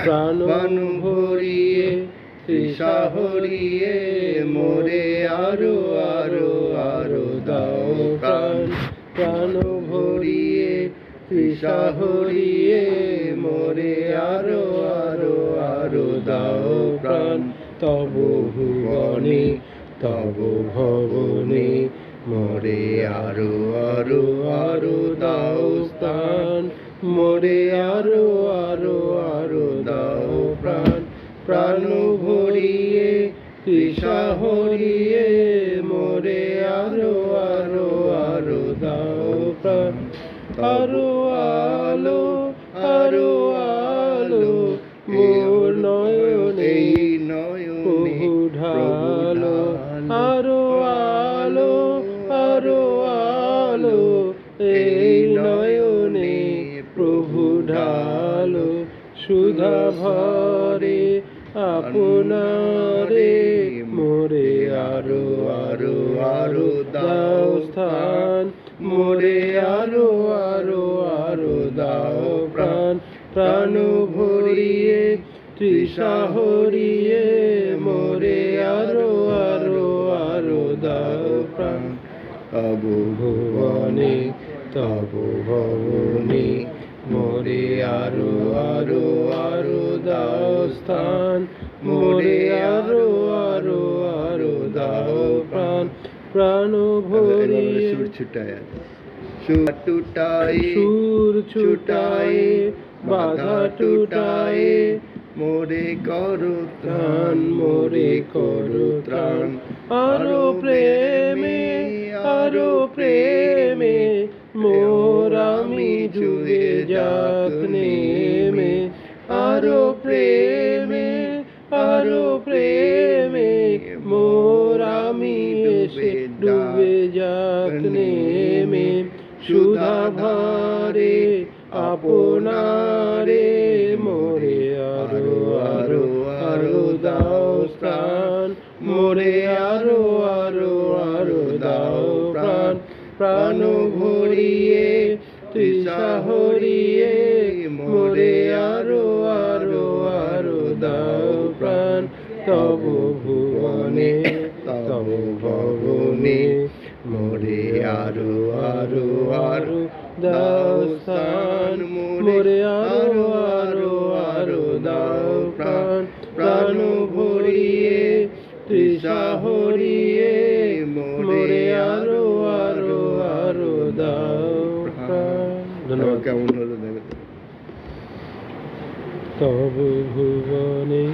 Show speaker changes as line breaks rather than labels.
প্রাণ ভরিয়ে তৃষা হরিয়ে মোরে আরো আরো আরো দাও প্রাণ প্রাণ ভরিয়ে তৃষা হরিয়ে মোরে আরো আরো আরো দাও প্রাণ তব ভুবনে তব ভবনে মোরে আরো আরো আরো দাও স্থান মোরে আরো আরো আরো দাও প্রাণ প্রাণ ভরিয়ে তৃষা হরিয়ে মোরে আরো আরো আরো দাও প্রাণ আরো আলো আরো আলো মোর নয়নে প্রভু ঢালো আরো আলো আরো আলো এই নয়নে প্রভু ঢালো সুধা ভরে আপনারে মোরে আরো আরো আরো দাও স্থান মোরে আরো আরো আরো দাও প্রাণ প্রাণ ভরিয়ে তৃষা হরিয়ে মোরে আরো আরো আরো দাও প্রাণ তব ভুবনে তব ভবনে মোরে আরো আরো আরো দাও স্থান মোরে আরো আরো আরো দাও প্রাণ প্রাণ ভরিয়ে সুর ছুটায়ে বাধা টুটায়ে মোরে করো ত্রাণ মোরে করো ত্রাণ আরো প্রেমে মোর আমি ডুবে যাক নেমে আরো প্রেমে মোর আমি এসে ডুবে যাক নেমে সুধা ভরে আপনারে মোরে আরো আরো আরো দাও প্রাণ মোরে আরো আরো আরো দাও প্রাণ প্রাণ ভরিয়ে তৃষা হরিয়ে মোরে আরো আরো আরো দাও প্রাণ তব ভুবনে তব ভবনে মোরে আরো আরো আরো দাও স্থান মোরে আরো আরো আরো দাও প্রাণ প্রাণ ভরিয়ে তৃষা হরিয়ে মোরে আরো আরো আরো দাও প্রাণ। ধন্যবাদ। কেমন হলো তব ভুবনে